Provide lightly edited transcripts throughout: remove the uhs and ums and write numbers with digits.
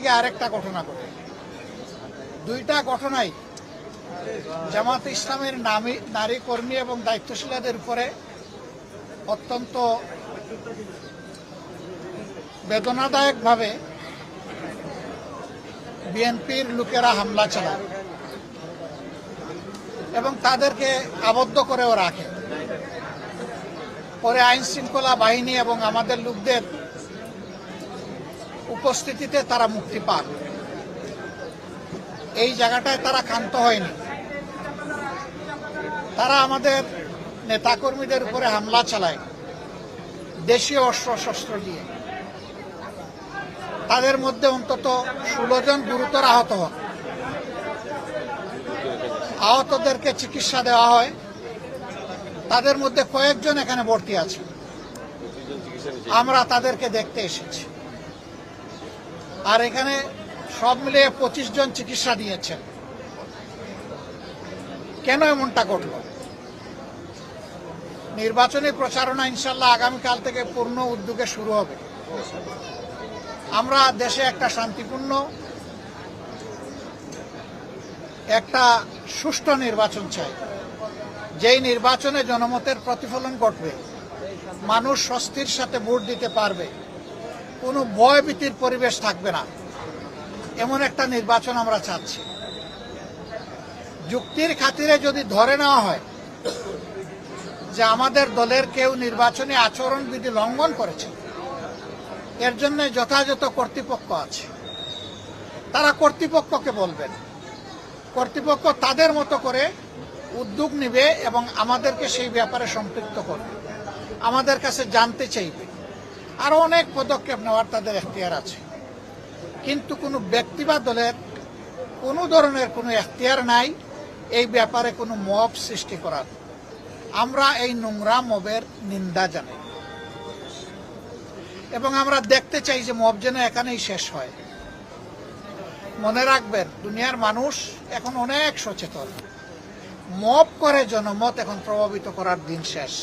থেকে আরেকটা ঘটনা ঘটে। দুইটা ঘটনাই জামাত ইসলামের নারী কর্মী এবং দায়িত্বশীলদের উপরে অত্যন্ত বেদনাদায়কভাবে বিএনপির লোকেরা হামলা চালায় এবং তাদেরকে আবদ্ধ করেও রাখে। পরে আইন শৃঙ্খলা বাহিনী এবং আমাদের লোকদের উপস্থিতিতে তারা মুক্তি পান। এই জায়গাটায় তারা ক্ষান্ত হয়নি। তারা আমাদের নেতাকর্মীদের উপরে হামলা চালায় দেশীয় অস্ত্রশস্ত্র দিয়ে। তাদের মধ্যে অন্তত 16 জন গুরুতর আহত হন। আহতদেরকে চিকিৎসা দেওয়া হয়। তাদের মধ্যে কয়েকজন এখানে ভর্তি আছে। আমরা তাদেরকে দেখতে এসেছি। আর এখানে সব মিলিয়ে 25 জন চিকিৎসা দিয়েছেন। কেন এমনটা ঘটল? নির্বাচনী প্রচারণা ইনশাল্লাহ আগামীকাল থেকে পূর্ণ উদ্যোগে শুরু হবে। আমরা দেশে একটা শান্তিপূর্ণ একটা সুষ্ঠু নির্বাচন চাই, যেই নির্বাচনে জনমতের প্রতিফলন ঘটবে, মানুষ স্বস্তির সাথে ভোট দিতে পারবে, কোনো ভয়ভীতির পরিবেশ থাকবে না, এমন একটা নির্বাচন আমরা চাচ্ছি। যুক্তির খাতিরে যদি ধরে নেওয়া হয় যে আমাদের দলের কেউ নির্বাচনী আচরণবিধি লঙ্ঘন করেছে, এর জন্য যথাযথ কর্তৃপক্ষ আছে, তারা কর্তৃপক্ষকে বলবেন। কর্তৃপক্ষ তাদের মতো করে উদ্যোগ নেবে এবং আমাদেরকে সেই ব্যাপারে সম্পৃক্ত করবে, আমাদের কাছে জানতে চাইবে। আরো অনেক পদক্ষেপ নেওয়ার তাদের এখতিয়ার আছে। কিন্তু কোনো ব্যক্তি বা দলের কোনো ধরনের কোনো এখতিয়ার নাই এই ব্যাপারে কোনো মব সৃষ্টি করার। আমরা এই নোংরা মবের নিন্দা জানাই এবং আমরা দেখতে চাই যে মব যেন এখানেই শেষ হয়। মনে রাখবেন, দুনিয়ার মানুষ এখন অনেক সচেতন। মব করে জনমত এখন প্রভাবিত করার দিন শেষ।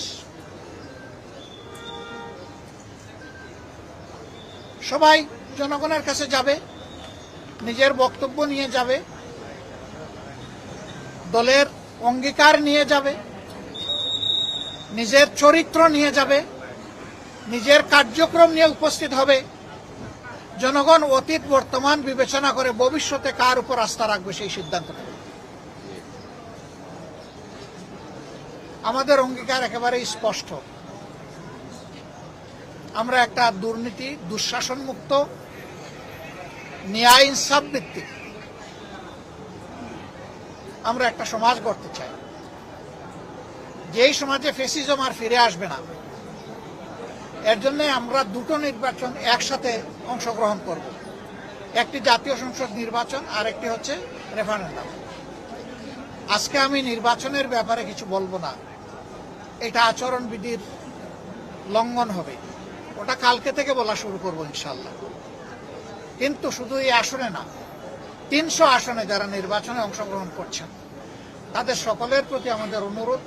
সবাই জনগণের কাছে যাবে, নিজের বক্তব্য নিয়ে যাবে, দলের অঙ্গীকার নিয়ে যাবে, নিজের চরিত্র নিয়ে যাবে, নিজের কার্যক্রম নিয়ে উপস্থিত হবে। জনগণ অতীত বর্তমান বিবেচনা করে ভবিষ্যতে কার উপর আস্থা রাখবে সেই সিদ্ধান্ত নেবে। আমাদের অঙ্গীকার একেবারেই স্পষ্ট। আমরা একটা দুর্নীতি দুঃশাসন মুক্ত ন্যায় ইনসাফ ভিত্তিক আমরা একটা সমাজ গড়তে চাই, যেই সমাজে ফ্যাসিজম আর ফিরে আসবে না। এর জন্য আমরা দুটো নির্বাচন একসাথে অংশগ্রহণ করব। একটি জাতীয় সংসদ নির্বাচন আর একটি হচ্ছে রেফারেন্ডাম। আজকে আমি নির্বাচনের ব্যাপারে কিছু বলবো না, এটা আচরণবিধির লঙ্ঘন হবে। ওটা কালকে থেকে বলা শুরু করবো ইনশাল্লাহ। কিন্তু শুধু এই আসনে না, 300 আসনে যারা নির্বাচনে অংশগ্রহণ করছেন তাদের সকলের প্রতি আমাদের অনুরোধ,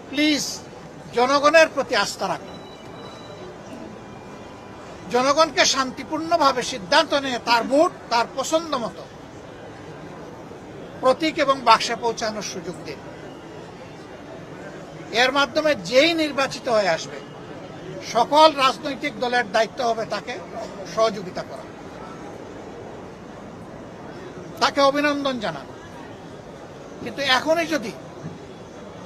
প্লিজ জনগণের প্রতি আস্থা রাখুন। জনগণকে শান্তিপূর্ণভাবে সিদ্ধান্ত নিয়ে তার ভোট তার পছন্দ মতো প্রতীক এবং বাক্সে পৌঁছানোর সুযোগ দিন। এর মাধ্যমে যেই নির্বাচিত হয়ে আসবে, সকল রাজনৈতিক দলের দায়িত্ব হবে তাকে সহযোগিতা করা, তাকে অভিনন্দন জানানো। কিন্তু এখনই যদি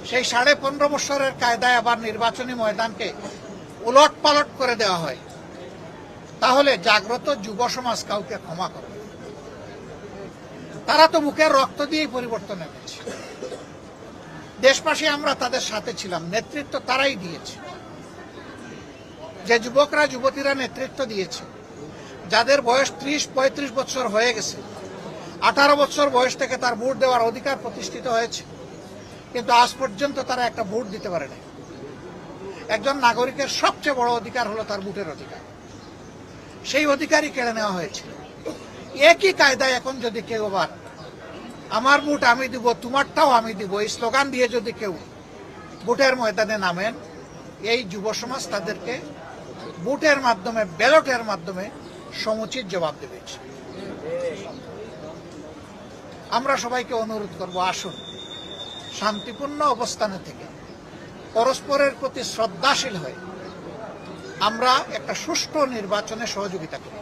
সেই 15.5 বছরের কায়দায় আবার নির্বাচনী ময়দানকে উলট পালট করে দেওয়া হয়, তাহলে জাগ্রত যুব সমাজ কাউকে ক্ষমা করে। তারা তো বুকের রক্ত দিয়েই পরিবর্তন এনেছে। দেশবাসী আমরা তাদের সাথে ছিলাম, নেতৃত্ব তারাই দিয়েছে। যে যুবকরা যুবতীরা নেতৃত্ব দিয়েছে, যাদের বয়স 30-35 বছর হয়ে গেছে, 18 বছর বয়স থেকে তার ভোট দেওয়ার অধিকার প্রতিষ্ঠিত হয়েছে, কিন্তু আজ পর্যন্ত তারা একটা ভোট দিতে পারে না। একজন নাগরিকের সবচেয়ে বড় অধিকার হলো তার ভোটের অধিকার। সেই অধিকারই কেড়ে নেওয়া হয়েছে। একই কায়দায় এখন যদি কেউ আবার আমার ভোট আমি দিব, তোমারটাও আমি দিব, এই স্লোগান দিয়ে যদি কেউ ভোটের ময়দানে নামেন, এই যুব সমাজ তাদেরকে ভোটের মাধ্যমে, ব্যালটের মাধ্যমে সমুচিত জবাব দেবে। আমরা সবাইকে অনুরোধ করব, আসুন শান্তিপূর্ণ অবস্থানে থেকে পরস্পরের প্রতি শ্রদ্ধাশীল হয়ে আমরা একটা সুষ্ঠু নির্বাচনে সহযোগিতা করি।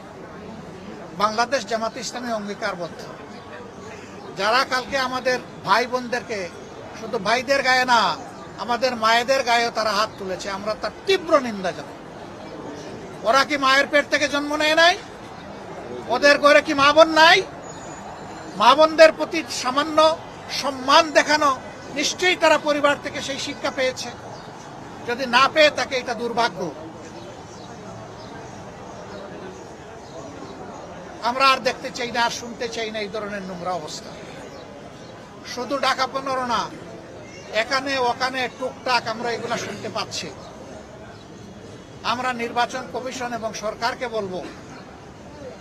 বাংলাদেশ জামাতে ইসলামী অঙ্গীকারবদ্ধ। যারা কালকে আমাদের ভাই বোনদেরকে, শুধু ভাইদের গায়ে না, আমাদের মায়েদের গায়েও তারা হাত তুলেছে, আমরা তার তীব্র নিন্দা জানাই। ওরা কি মায়ের পেট থেকে জন্ম নেয় নাই? ওদের ঘরে কি মা বোন নাই? মা বোনদের প্রতি সামান্য সম্মান দেখানো, নিশ্চয়ই তারা পরিবার থেকে সেই শিক্ষা পেয়েছে। যদি না পেয়ে থাকে, এটা দুর্ভাগ্য। আমরা আর দেখতে চাই না, আর শুনতে চাই না এই ধরনের নোংরা অবস্থা। শুধু ঢাকা 15 না, এখানে ওখানে টুকটাক আমরা এগুলা শুনতে পাচ্ছি। আমরা নির্বাচন কমিশন এবং সরকারকে বলবো,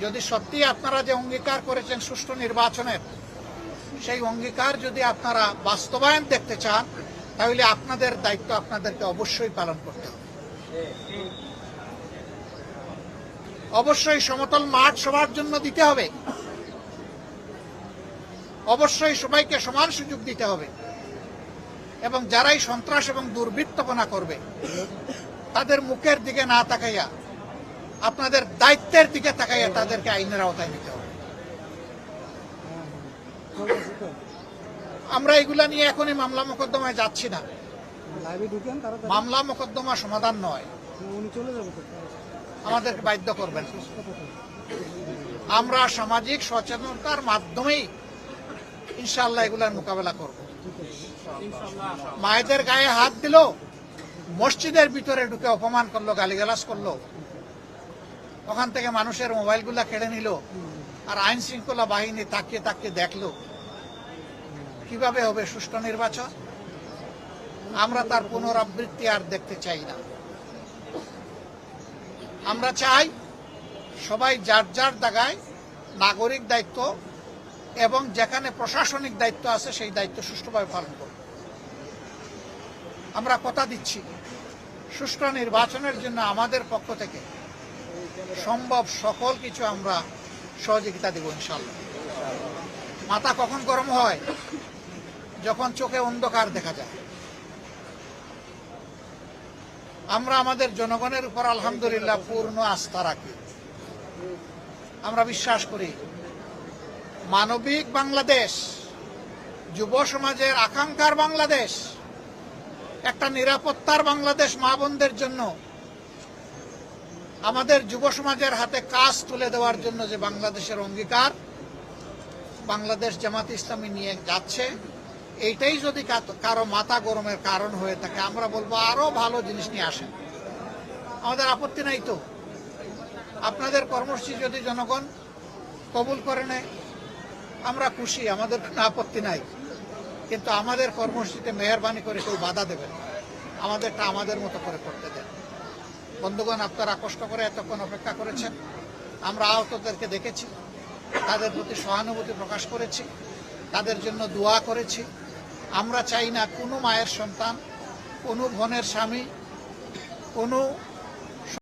যদি সত্যি আপনারা যে অঙ্গীকার করেছেন সুষ্ঠু নির্বাচনের, সেই অঙ্গীকার যদি আপনারা বাস্তবায়ন দেখতে চান, তাহলে আপনাদের দায়িত্ব আপনাদেরকে অবশ্যই পালন করতে হবে। অবশ্যই সমতল মাঠ সবার জন্য দিতে হবে। অবশ্যই সবাইকে সমান সুযোগ দিতে হবে। এবং যারাই সন্ত্রাস এবং দুর্বৃত্তপনা করবে, তাদের মুখের দিকে না তাকাইয়া আপনাদের দায়িত্বের দিকে তাকাইয়া তাদেরকে আইনের আওতায় নিতে হবে। আমরা এগুলা নিয়ে এখনই মামলা মোকদ্দমায় যাচ্ছি না। মামলা মোকদ্দমা সমাধান নয়, আমাদেরকে বাধ্য করবেন। আমরা সামাজিক সচেতনতার মাধ্যমেই ইনশাআল্লাহ এগুলার মোকাবেলা করব। মায়েদের গায়ে হাত দিল, মসজিদের ভিতরে ঢুকে অপমান করলো, গালিগালাজ করলো, ওখান থেকে মানুষের মোবাইলগুলা কেড়ে নিল, আর আইন শৃঙ্খলা বাহিনী তাকিয়ে তাকিয়ে দেখলো। কিভাবে হবে সুষ্ঠু নির্বাচন? আমরা তার পুনরাবৃত্তি আর দেখতে চাই না। আমরা চাই সবাই যার যার জায়গায় নাগরিক দায়িত্ব এবং যেখানে প্রশাসনিক দায়িত্ব আছে সেই দায়িত্ব সুষ্ঠুভাবে পালন করব। আমরা কথা দিচ্ছি, সুষ্ঠু নির্বাচনের জন্য আমাদের পক্ষ থেকে সম্ভব সকল কিছু আমরা সহযোগিতা দেব ইনশাআল্লাহ। মাথা কখন গরম হয়? যখন চোখে অন্ধকার দেখা যায়। আমরা আমাদের জনগণের উপর আলহামদুলিল্লাহ পূর্ণ আস্থা রাখি। আমরা বিশ্বাস করি মানবিক বাংলাদেশ, যুব সমাজের আকাঙ্ক্ষার বাংলাদেশ, একটা নিরাপত্তার বাংলাদেশ মা বোনদের জন্য, আমাদের যুব সমাজের হাতে কাজ তুলে দেওয়ার জন্য যে বাংলাদেশের অঙ্গীকার বাংলাদেশ জামাত ইসলামী নিয়ে যাচ্ছে, এইটাই যদি কারো মাথা গরমের কারণ হয়ে থাকে, আমরা বলবো আরো ভালো জিনিস নিয়ে আসেন। আমাদের আপত্তি নাই তো। আপনাদের কর্মসূচি যদি জনগণ কবুল করে নেয়, আমরা খুশি, আমাদের কোনো আপত্তি নাই। কিন্তু আমাদের কর্মসূচিতে মেহরবানি করে কেউ বাধা দেবেন, আমাদেরটা আমাদের মতো করে করতে দেন। বন্ধুগণ, আপনারা কষ্ট করে এতক্ষণ অপেক্ষা করেছেন। আমরা আহতদেরকে দেখেছি, তাদের প্রতি সহানুভূতি প্রকাশ করেছি, তাদের জন্য দোয়া করেছি। আমরা চাই না কোনো মায়ের সন্তান, কোনো বোনের স্বামী, কোনো